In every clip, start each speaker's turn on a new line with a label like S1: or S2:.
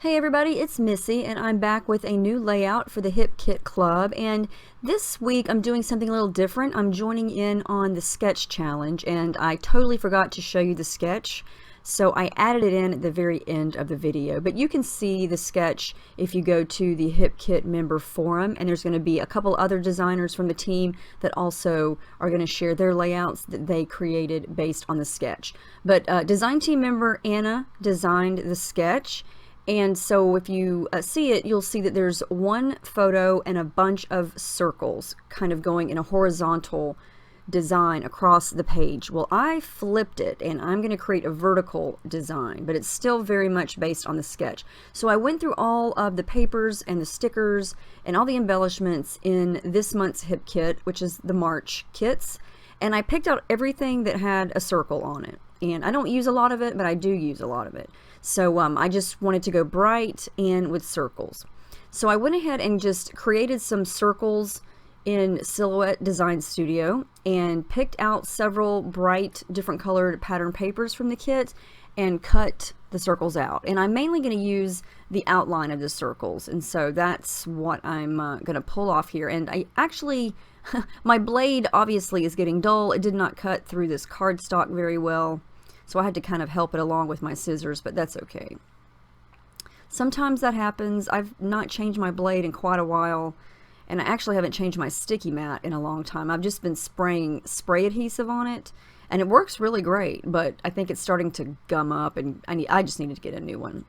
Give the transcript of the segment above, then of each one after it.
S1: Hey everybody, it's Missy and I'm back with a new layout for the Hip Kit Club, and this week I'm doing something a little different. I'm joining in on the sketch challenge and I totally forgot to show you the sketch, so I added it in at the very end of the video. But you can see the sketch if you go to the Hip Kit member forum, and there's going to be a couple other designers from the team that also are going to share their layouts that they created based on the sketch. But design team member Anna designed the sketch. And so if you see it, you'll see that there's one photo and a bunch of circles kind of going in a horizontal design across the page. Well, I flipped it and I'm going to create a vertical design, but it's still very much based on the sketch. So I went through all of the papers and the stickers and all the embellishments in this month's Hip Kit, which is the March kits, and I picked out everything that had a circle on it. And I don't use a lot of it, but I do use a lot of it. So I just wanted to go bright and with circles. So I went ahead and just created some circles in Silhouette Design Studio and picked out several bright different colored pattern papers from the kit and cut the circles out. And I'm mainly going to use the outline of the circles, and so that's what I'm going to pull off here. And I actually my blade obviously is getting dull. It did not cut through this cardstock very well, so I had to kind of help it along with my scissors, but that's okay. Sometimes that happens. I've not changed my blade in quite a while, and I actually haven't changed my sticky mat in a long time. I've just been spraying spray adhesive on it, and it works really great, but I think it's starting to gum up, and I just needed to get a new one.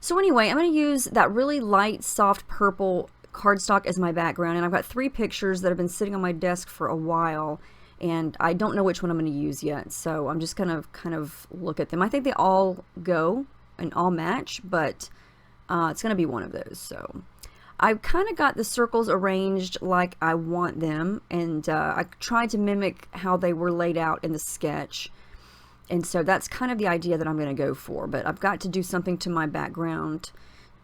S1: So anyway, I'm going to use that really light, soft purple cardstock as my background, and I've got 3 pictures that have been sitting on my desk for a while, and I don't know which one I'm going to use yet, so I'm just going to kind of look at them. I think they all go and all match, but it's going to be one of those. So I've kind of got the circles arranged like I want them, and I tried to mimic how they were laid out in the sketch, and so that's kind of the idea that I'm going to go for. But I've got to do something to my background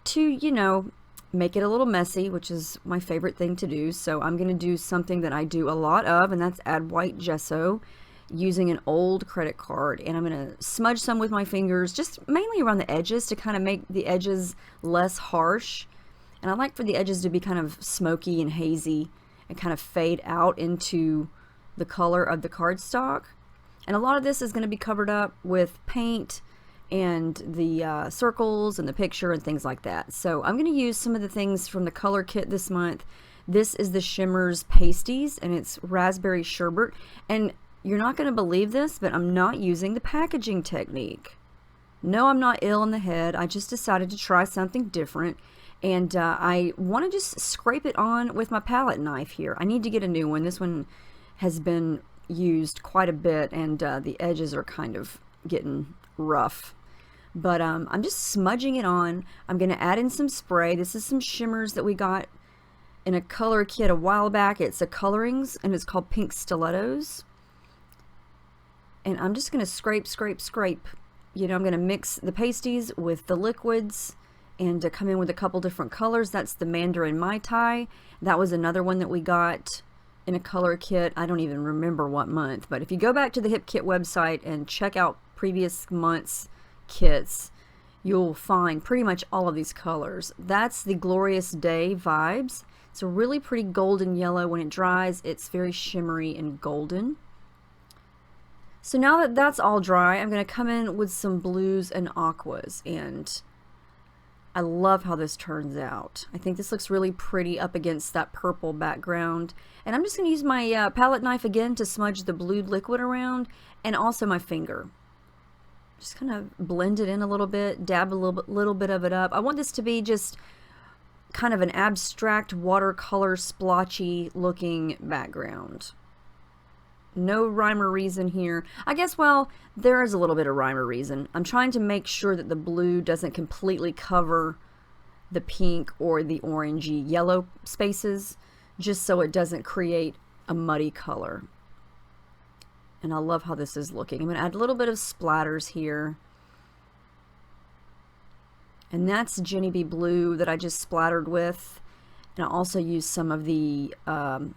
S1: to, you know, make it a little messy, which is my favorite thing to do. So I'm going to do something that I do a lot of, and that's add white gesso using an old credit card. And I'm going to smudge some with my fingers, just mainly around the edges to kind of make the edges less harsh. And I like for the edges to be kind of smoky and hazy and kind of fade out into the color of the cardstock. And a lot of this is going to be covered up with paint and the circles and the picture and things like that. So I'm going to use some of the things from the color kit this month. This is the Shimmers Pasties, and it's raspberry sherbet. And you're not going to believe this, but I'm not using the packaging technique. No, I'm not ill in the head. I just decided to try something different, and I want to just scrape it on with my palette knife here. I need to get a new one. This one has been used quite a bit, and the edges are kind of getting rough. But I'm just smudging it on. I'm going to add in some spray. This is some shimmers that we got in a color kit a while back. It's a colorings, and it's called Pink Stilettos. And I'm just going to scrape, scrape, scrape. You know, I'm going to mix the pasties with the liquids and come in with a couple different colors. That's the Mandarin Mai Tai. That was another one that we got in a color kit. I don't even remember what month, but if you go back to the Hip Kit website and check out previous months' kits, you'll find pretty much all of these colors. That's the Glorious Day Vibes. It's a really pretty golden yellow. When it dries, it's very shimmery and golden. So now that that's all dry, I'm going to come in with some blues and aquas, and I love how this turns out. I think this looks really pretty up against that purple background. And I'm just going to use my palette knife again to smudge the blued liquid around, and also my finger. Just kind of blend it in a little bit, dab a little bit of it up. I want this to be just kind of an abstract watercolor splotchy looking background. No rhyme or reason here. I guess, well, there is a little bit of rhyme or reason. I'm trying to make sure that the blue doesn't completely cover the pink or the orangey yellow spaces, just so it doesn't create a muddy color. And I love how this is looking. I'm going to add a little bit of splatters here. And that's Jenny B Blue that I just splattered with. And I also use some of the Can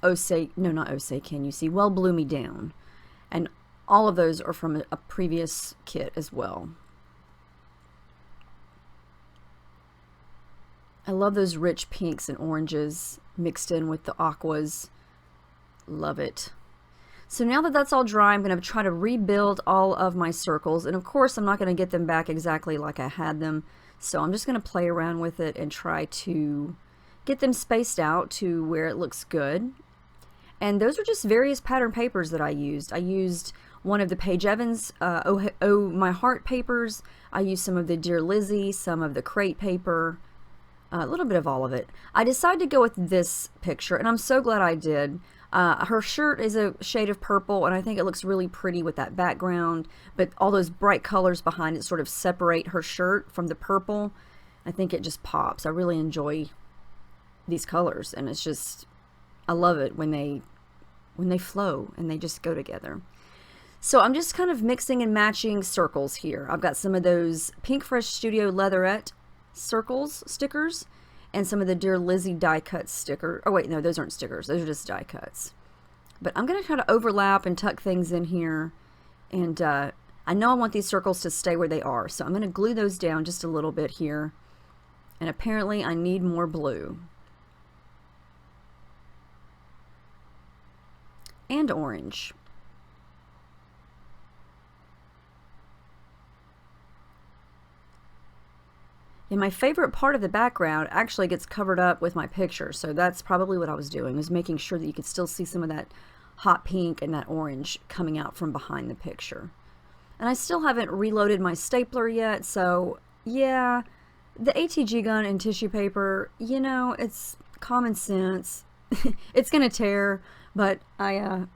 S1: You See? Well Blew Me Down. And all of those are from a previous kit as well. love those rich pinks and oranges mixed in with the aquas. Love it. So now that that's all dry, I'm going to try to rebuild all of my circles. And of course, I'm not going to get them back exactly like I had them. So I'm just going to play around with it and try to get them spaced out to where it looks good. And those are just various pattern papers that I used. I used one of the Paige Evans Oh My Heart papers. I used some of the Dear Lizzie, some of the Crate paper, a little bit of all of it. I decided to go with this picture, and I'm so glad I did. Her shirt is a shade of purple, and I think it looks really pretty with that background, but all those bright colors behind it sort of separate her shirt from the purple. I think it just pops. I really enjoy these colors, and it's just, I love it when they flow and they just go together. So I'm just kind of mixing and matching circles here. I've got some of those Pink Fresh Studio Leatherette stickers, and some of the Dear Lizzie die cut sticker. Oh wait, no, those aren't stickers. Those are just die cuts. But I'm going to try to overlap and tuck things in here. And I know I want these circles to stay where they are. So I'm going to glue those down just a little bit here. And apparently I need more blue. And orange. And my favorite part of the background actually gets covered up with my picture, so that's probably what I was doing, was making sure that you could still see some of that hot pink and that orange coming out from behind the picture. And I still haven't reloaded my stapler yet, so yeah, the ATG gun and tissue paper, you know, it's common sense. It's gonna tear, but I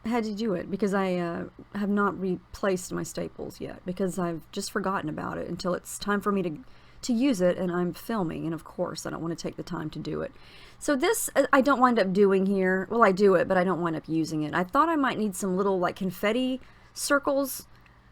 S1: had to do it because I have not replaced my staples yet, because I've just forgotten about it until it's time for me to use it, and I'm filming, and of course I don't want to take the time to do it. So this I don't wind up doing here. Well, I do it, but I don't wind up using it. I thought I might need some little like confetti circles,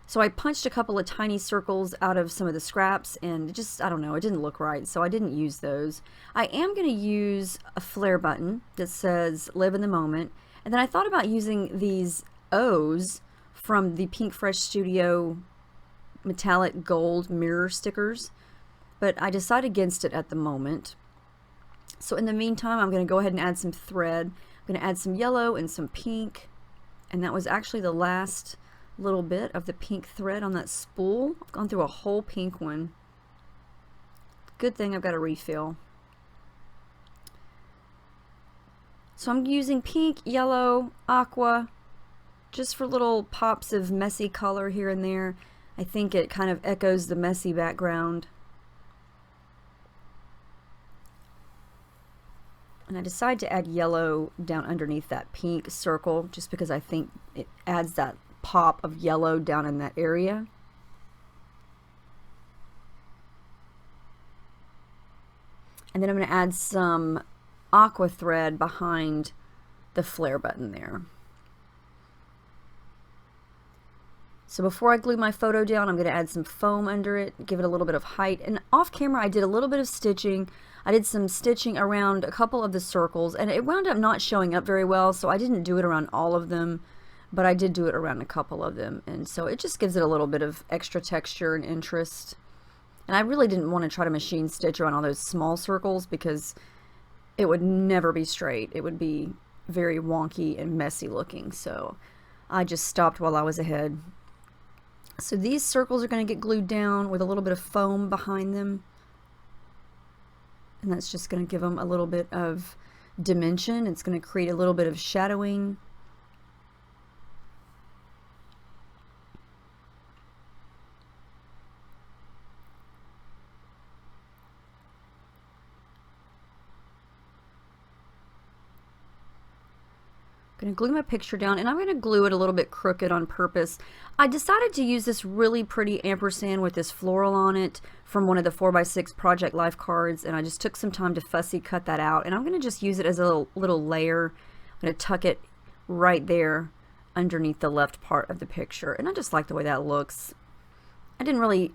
S1: so I punched a couple of tiny circles out of some of the scraps, and it just, I don't know, it didn't look right, so I didn't use those. I am going to use a flare button that says live in the moment, and then I thought about using these O's from the Pink Fresh Studio metallic gold mirror stickers, but I decided against it at the moment. So in the meantime, I'm going to go ahead and add some thread. I'm going to add some yellow and some pink, and that was actually the last little bit of the pink thread on that spool. I've gone through a whole pink one. Good thing I've got a refill. So I'm using pink, yellow, aqua, just for little pops of messy color here and there. I think it kind of echoes the messy background. And I decided to add yellow down underneath that pink circle just because I think it adds that pop of yellow down in that area. And then I'm going to add some aqua thread behind the flare button there. So before I glue my photo down, I'm going to add some foam under it, give it a little bit of height. And off camera I did a little bit of stitching. I did some stitching around a couple of the circles, and it wound up not showing up very well, so I didn't do it around all of them, but I did do it around a couple of them, and so it just gives it a little bit of extra texture and interest. And I really didn't want to try to machine stitch around all those small circles because it would never be straight. It would be very wonky and messy looking, so I just stopped while I was ahead. So these circles are going to get glued down with a little bit of foam behind them. And that's just going to give them a little bit of dimension. It's going to create a little bit of shadowing. I'm going to glue my picture down, and I'm going to glue it a little bit crooked on purpose. I decided to use this really pretty ampersand with this floral on it from one of the 4x6 Project Life cards, and I just took some time to fussy cut that out, and I'm going to just use it as a little layer. I'm going to tuck it right there underneath the left part of the picture, and I just like the way that looks. I didn't really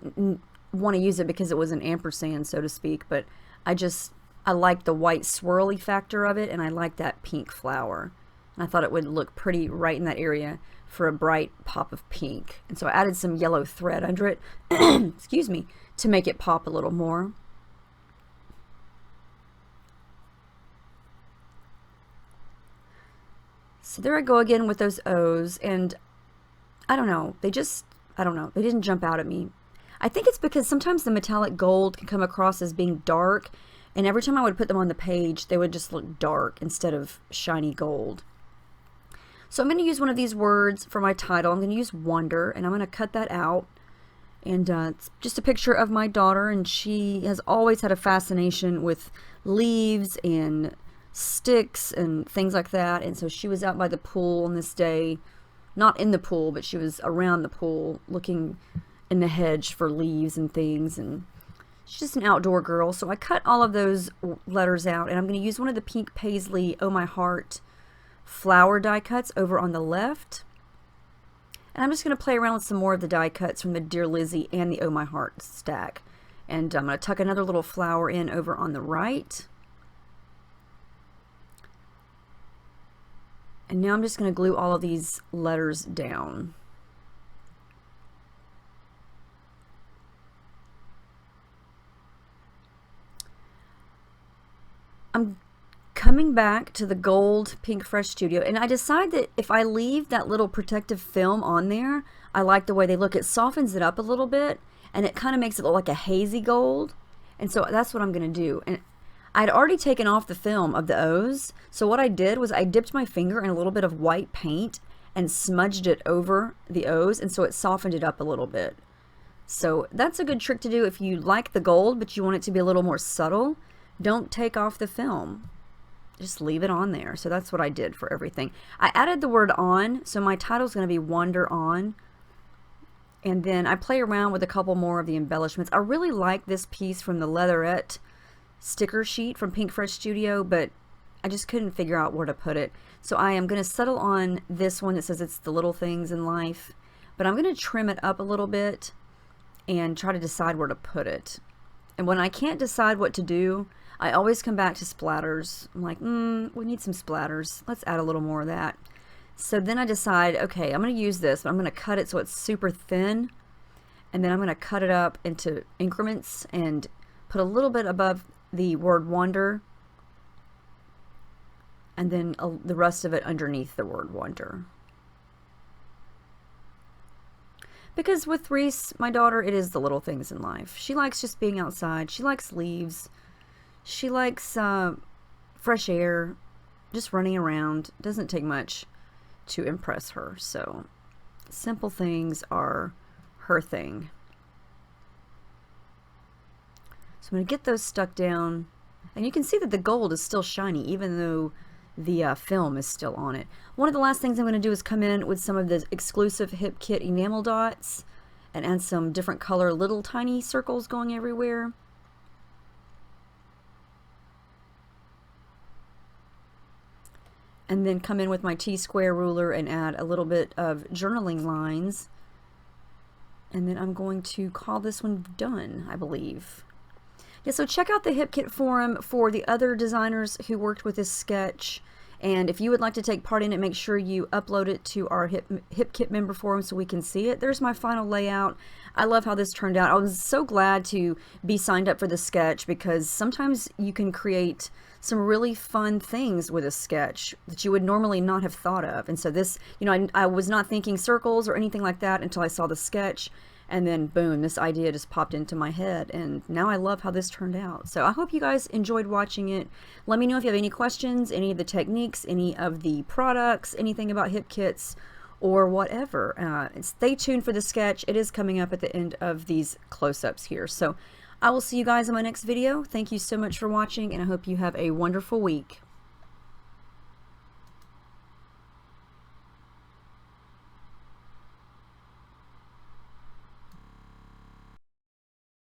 S1: want to use it because it was an ampersand, so to speak, but I like the white swirly factor of it, and I like that pink flower. And I thought it would look pretty right in that area for a bright pop of pink. And so I added some yellow thread under it, excuse me, to make it pop a little more. So there I go again with those O's, and I don't know, I don't know, they didn't jump out at me. I think it's because sometimes the metallic gold can come across as being dark, and every time I would put them on the page, they would just look dark instead of shiny gold. So I'm going to use one of these words for my title. I'm going to use wonder, and I'm going to cut that out. And it's just a picture of my daughter, and she has always had a fascination with leaves and sticks and things like that. And so she was out by the pool on this day, not in the pool, but she was around the pool looking in the hedge for leaves and things, and she's just an outdoor girl. So I cut all of those letters out, and I'm going to use one of the pink paisley Oh My Heart flower die cuts over on the left. And I'm just going to play around with some more of the die cuts from the Dear Lizzie and the Oh My Heart stack. And I'm going to tuck another little flower in over on the right. And now I'm just going to glue all of these letters down. I'm coming back to the gold Pink Fresh Studio, and I decide that if I leave that little protective film on there, I like the way they look. It softens it up a little bit, and it kind of makes it look like a hazy gold, and so that's what I'm going to do. And I'd already taken off the film of the O's, so what I did was I dipped my finger in a little bit of white paint and smudged it over the O's, and so it softened it up a little bit. So that's a good trick to do if you like the gold, but you want it to be a little more subtle. Don't take off the film. Just leave it on there. So that's what I did for everything. I added the word on, so my title is going to be Wander On. And then I play around with a couple more of the embellishments. I really like this piece from the Leatherette sticker sheet from Pink Fresh Studio, but I just couldn't figure out where to put it. So I am going to settle on this one that says it's the little things in life, but I'm going to trim it up a little bit and try to decide where to put it. And when I can't decide what to do, I always come back to splatters. I'm like, we need some splatters. Let's add a little more of that. So then I decide, okay, I'm going to use this, but I'm going to cut it so it's super thin. And then I'm going to cut it up into increments and put a little bit above the word wonder. And then the rest of it underneath the word wonder. Because with Reese, my daughter, it is the little things in life. She likes just being outside. She likes leaves. She likes fresh air, just running around. Doesn't take much to impress her. So simple things are her thing. So I'm going to get those stuck down. And you can see that the gold is still shiny, even though the film is still on it. One of the last things I'm going to do is come in with some of the exclusive Hip Kit enamel dots and add some different color little tiny circles going everywhere. And then come in with my T-square ruler and add a little bit of journaling lines. And then I'm going to call this one done, I believe. Yeah, so check out the Hip Kit forum for the other designers who worked with this sketch. And if you would like to take part in it, make sure you upload it to our Hip Kit member forum so we can see it. There's my final layout. I love how this turned out. I was so glad to be signed up for the sketch because sometimes you can create some really fun things with a sketch that you would normally not have thought of. And so this, you know, I was not thinking circles or anything like that until I saw the sketch. And then boom, this idea just popped into my head, and now I love how this turned out. So I hope you guys enjoyed watching it. Let me know if you have any questions, any of the techniques, any of the products, anything about Hip Kits, or whatever. Stay tuned for the sketch. It is coming up at the end of these close-ups here. So I will see you guys in my next video. Thank you so much for watching, and I hope you have a wonderful week.